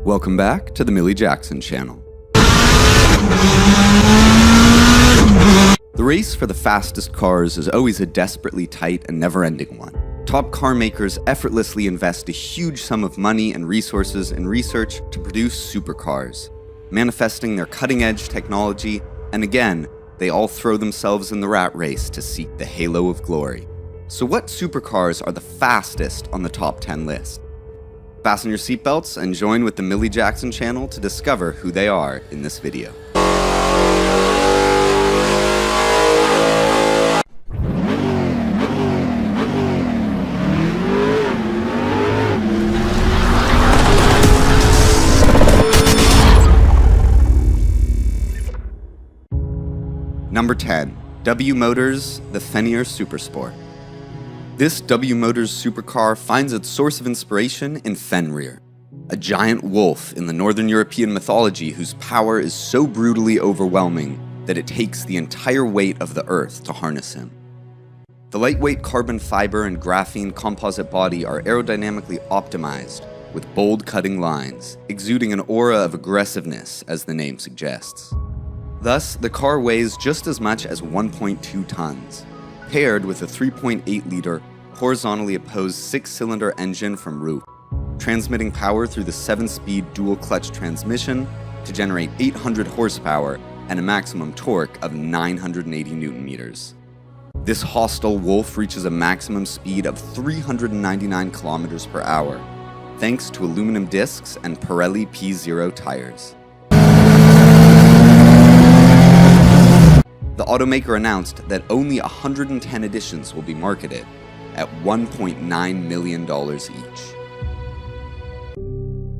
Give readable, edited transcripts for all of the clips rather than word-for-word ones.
Welcome back to the Millie Jackson channel. The race for the fastest cars is always a desperately tight and never-ending one. Top car makers effortlessly invest a huge sum of money and resources in research to produce supercars, manifesting their cutting-edge technology, and again, they all throw themselves in the rat race to seek the halo of glory. So what supercars are the fastest on the top 10 list? Fasten your seatbelts and join with the Millie Jackson channel to discover who they are in this video. Number 10. W Motors, the Fenrir Supersport. This W Motors supercar finds its source of inspiration in Fenrir, a giant wolf in the Northern European mythology whose power is so brutally overwhelming that it takes the entire weight of the earth to harness him. The lightweight carbon fiber and graphene composite body are aerodynamically optimized, with bold cutting lines, exuding an aura of aggressiveness as the name suggests. Thus, the car weighs just as much as 1.2 tons, paired with a 3.8-liter horizontally opposed 6-cylinder engine from Roof, transmitting power through the 7-speed dual-clutch transmission to generate 800 horsepower and a maximum torque of 980 Nm. This hostile wolf reaches a maximum speed of 399 km per hour, thanks to aluminum discs and Pirelli P0 tires. The automaker announced that only 110 editions will be marketed at $1.9 million each.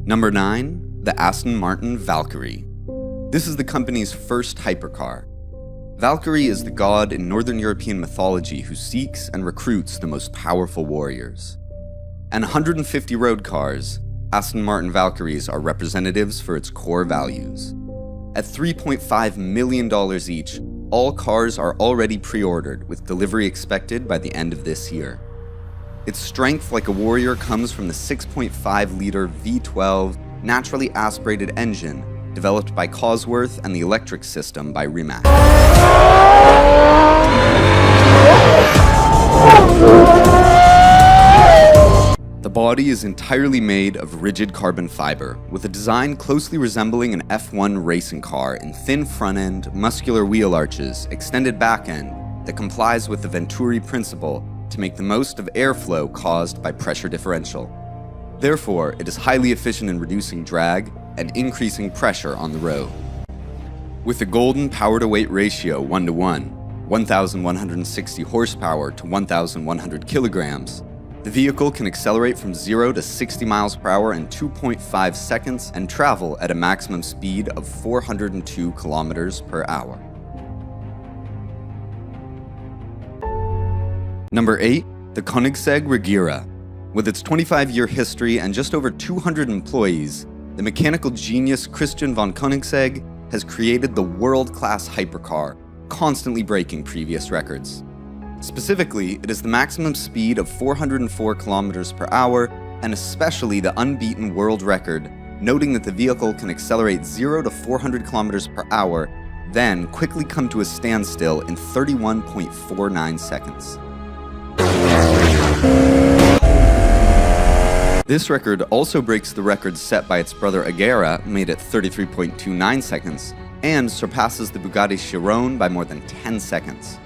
Number 9. The Aston Martin Valkyrie. This is the company's first hypercar. Valkyrie is the god in Northern European mythology who seeks and recruits the most powerful warriors. And 150 road cars, Aston Martin Valkyries are representatives for its core values. At $3.5 million each, all cars are already pre-ordered, with delivery expected by the end of this year. Its strength like a warrior comes from the 6.5-liter V12 naturally aspirated engine developed by Cosworth and the electric system by Rimac. The body is entirely made of rigid carbon fiber, with a design closely resembling an F1 racing car in thin front end, muscular wheel arches, extended back end that complies with the Venturi principle to make the most of airflow caused by pressure differential. Therefore, it is highly efficient in reducing drag and increasing pressure on the road. With a golden power-to-weight ratio 1:1, 1,160 horsepower to 1,100 kilograms, the vehicle can accelerate from 0 to 60 miles per hour in 2.5 seconds and travel at a maximum speed of 402 kilometers per hour. Number 8. The Koenigsegg Regiera. With its 25-year history and just over 200 employees, the mechanical genius Christian von Koenigsegg has created the world-class hypercar, constantly breaking previous records. Specifically, it is the maximum speed of 404 kilometers per hour, and especially the unbeaten world record, noting that the vehicle can accelerate 0 to 400 kilometers per hour, then quickly come to a standstill in 31.49 seconds. This record also breaks the record set by its brother Agera, made at 33.29 seconds, and surpasses the Bugatti Chiron by more than 10 seconds.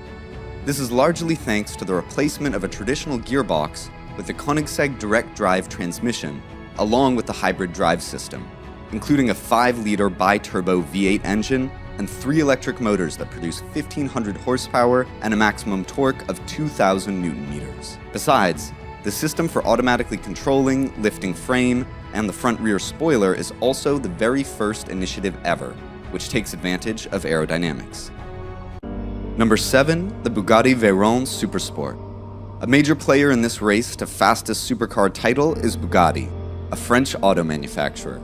This is largely thanks to the replacement of a traditional gearbox with the Koenigsegg direct drive transmission, along with the hybrid drive system, including a 5-liter bi-turbo V8 engine and 3 electric motors that produce 1,500 horsepower and a maximum torque of 2,000 Nm. Besides, the system for automatically controlling, lifting frame, and the front-rear spoiler is also the very first initiative ever, which takes advantage of aerodynamics. Number 7. The Bugatti Veyron Supersport. A major player in this race to fastest supercar title is Bugatti, a French auto manufacturer.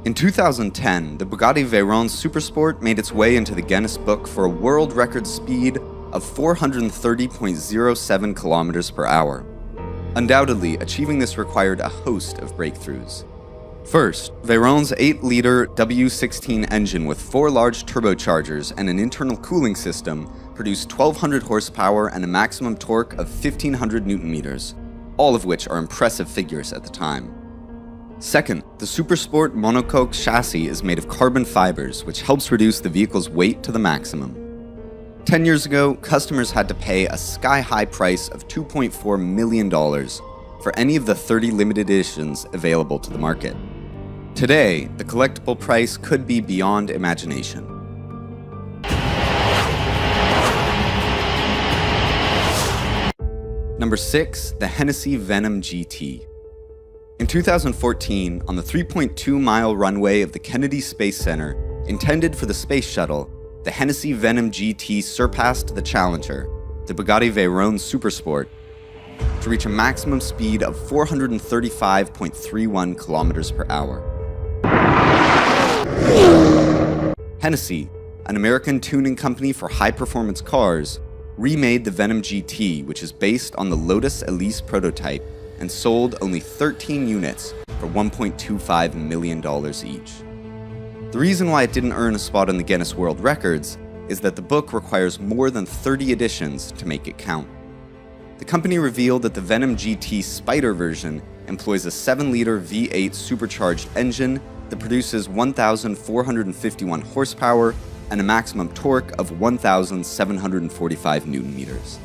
In 2010, the Bugatti Veyron Supersport made its way into the Guinness Book for a world record speed of 430.07 kilometers per hour. Undoubtedly, achieving this required a host of breakthroughs. First, Veyron's 8-liter W16 engine with 4 large turbochargers and an internal cooling system produced 1,200 horsepower and a maximum torque of 1,500 Nm, all of which are impressive figures at the time. Second, the Supersport monocoque chassis is made of carbon fibers, which helps reduce the vehicle's weight to the maximum. 10 years ago, customers had to pay a sky-high price of $2.4 million for any of the 30 limited editions available to the market. Today, the collectible price could be beyond imagination. Number 6, the Hennessy Venom GT. In 2014, on the 3.2-mile runway of the Kennedy Space Center, intended for the Space Shuttle, the Hennessy Venom GT surpassed the challenger, the Bugatti Veyron Supersport, to reach a maximum speed of 435.31 kilometers per hour. Hennessy, an American tuning company for high-performance cars, remade the Venom GT, which is based on the Lotus Elise prototype, and sold only 13 units for $1.25 million each. The reason why it didn't earn a spot in the Guinness World Records is that the book requires more than 30 editions to make it count. The company revealed that the Venom GT Spider version employs a 7-liter V8 supercharged engine that produces 1,451 horsepower and a maximum torque of 1,745 Nm.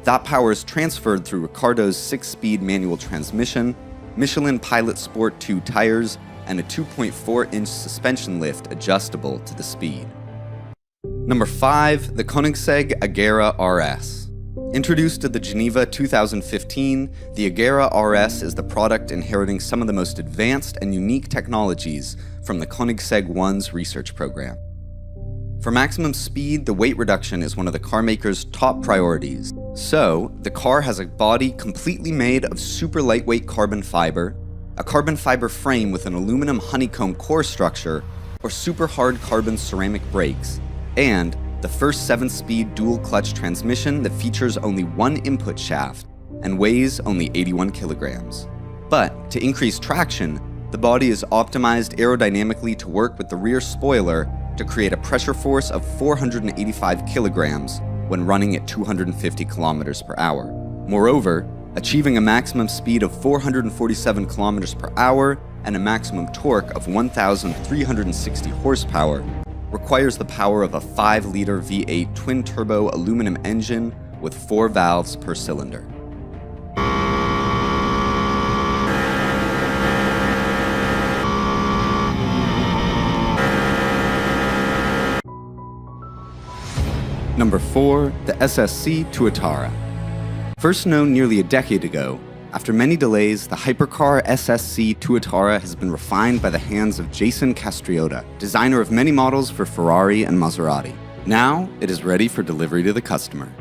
That power is transferred through Ricardo's 6-speed manual transmission, Michelin Pilot Sport 2 tires, and a 2.4-inch suspension lift adjustable to the speed. Number 5, the Koenigsegg Agera RS. Introduced to the Geneva 2015, the Agera RS is the product inheriting some of the most advanced and unique technologies from the Koenigsegg One's research program. For maximum speed, the weight reduction is one of the carmakers' top priorities. So, the car has a body completely made of super lightweight carbon fiber, a carbon fiber frame with an aluminum honeycomb core structure, or super hard carbon ceramic brakes, and the first 7-speed dual-clutch transmission that features only one input shaft and weighs only 81 kilograms. But, to increase traction, the body is optimized aerodynamically to work with the rear spoiler to create a pressure force of 485 kilograms when running at 250 kilometers per hour. Moreover, achieving a maximum speed of 447 kilometers per hour and a maximum torque of 1,360 horsepower requires the power of a 5-liter V8 twin-turbo aluminum engine with 4 valves per cylinder. Number 4, the SSC Tuatara. First known nearly a decade ago, after many delays, the hypercar SSC Tuatara has been refined by the hands of Jason Castriota, designer of many models for Ferrari and Maserati. Now, it is ready for delivery to the customer.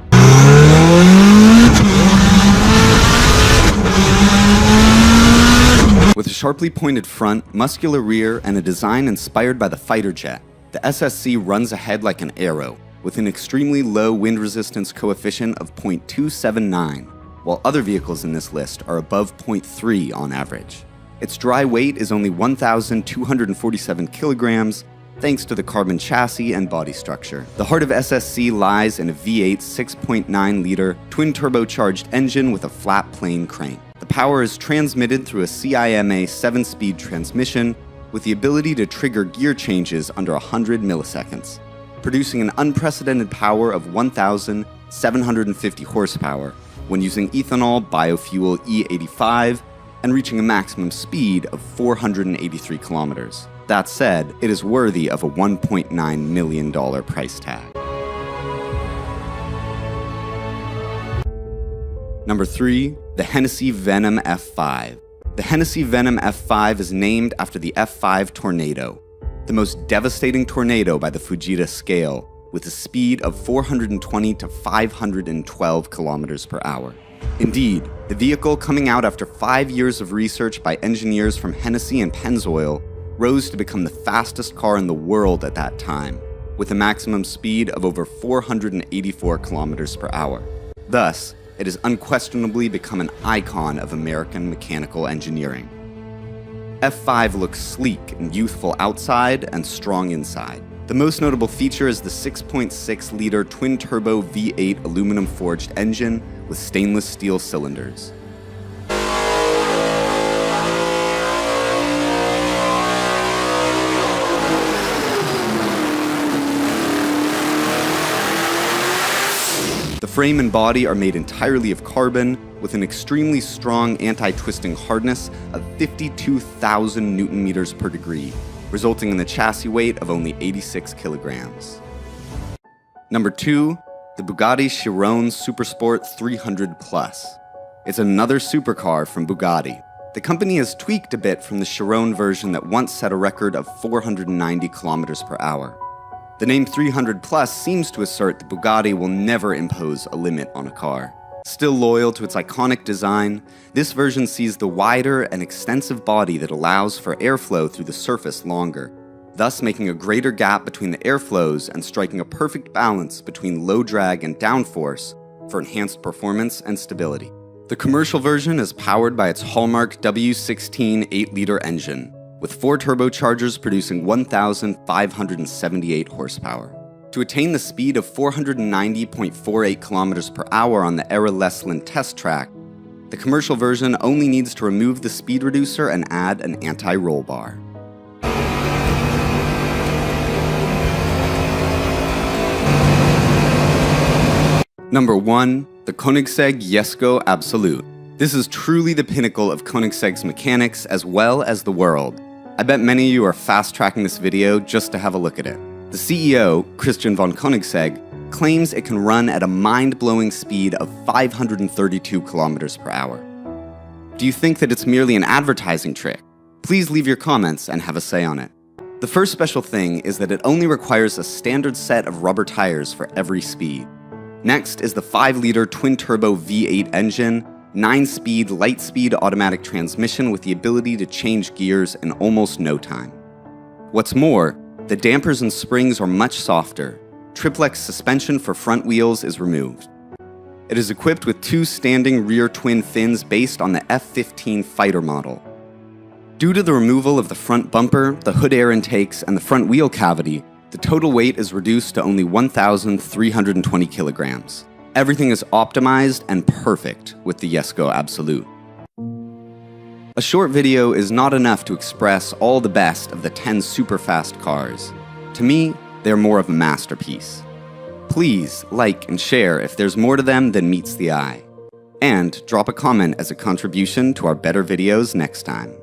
With a sharply pointed front, muscular rear, and a design inspired by the fighter jet, the SSC runs ahead like an arrow, with an extremely low wind resistance coefficient of 0.279, while other vehicles in this list are above 0.3 on average. Its dry weight is only 1,247 kilograms, thanks to the carbon chassis and body structure. The heart of SSC lies in a V8 6.9-liter twin-turbocharged engine with a flat plane crank. The power is transmitted through a CIMA 7-speed transmission with the ability to trigger gear changes under 100 milliseconds, producing an unprecedented power of 1,750 horsepower when using ethanol biofuel E85 and reaching a maximum speed of 483 kilometers. That said, it is worthy of a $1.9 million price tag. Number 3, the Hennessy Venom F5. The Hennessy Venom F5 is named after the F5 tornado, the most devastating tornado by the Fujita scale, with a speed of 420 to 512 kilometers per hour. Indeed, the vehicle, coming out after 5 years of research by engineers from Hennessy and Pennzoil, rose to become the fastest car in the world at that time, with a maximum speed of over 484 kilometers per hour. Thus, it has unquestionably become an icon of American mechanical engineering. F5 looks sleek and youthful outside and strong inside. The most notable feature is the 6.6-liter twin-turbo V8 aluminum-forged engine with stainless steel cylinders. The frame and body are made entirely of carbon, with an extremely strong anti-twisting hardness of 52,000 Newton-meters per degree, resulting in the chassis weight of only 86 kilograms. Number 2, the Bugatti Chiron Supersport 300 Plus. It's another supercar from Bugatti. The company has tweaked a bit from the Chiron version that once set a record of 490 kilometers per hour. The name 300 Plus seems to assert that Bugatti will never impose a limit on a car. Still loyal to its iconic design, this version sees the wider and extensive body that allows for airflow through the surface longer, thus making a greater gap between the airflows and striking a perfect balance between low drag and downforce for enhanced performance and stability. The commercial version is powered by its hallmark W16 8-liter engine, with 4 turbochargers producing 1,578 horsepower. To attain the speed of 490.48 kilometers per hour on the Era-Lesland test track, the commercial version only needs to remove the speed reducer and add an anti-roll bar. Number 1, the Koenigsegg Yes Go Absolute. This is truly the pinnacle of Koenigsegg's mechanics as well as the world. I bet many of you are fast-tracking this video just to have a look at it. The CEO, Christian von Koenigsegg, claims it can run at a mind-blowing speed of 532 kilometers per hour. Do you think that it's merely an advertising trick? Please leave your comments and have a say on it. The first special thing is that it only requires a standard set of rubber tires for every speed. Next is the 5-liter twin-turbo V8 engine, 9-speed, light-speed automatic transmission with the ability to change gears in almost no time. What's more, the dampers and springs are much softer. Triplex suspension for front wheels is removed. It is equipped with 2 standing rear twin fins based on the F15 fighter model. Due to the removal of the front bumper, the hood air intakes, and the front wheel cavity, the total weight is reduced to only 1,320 kilograms. Everything is optimized and perfect with the Yes Go Absolute. A short video is not enough to express all the best of the 10 super fast cars. To me, they're more of a masterpiece. Please like and share if there's more to them than meets the eye. And drop a comment as a contribution to our better videos next time.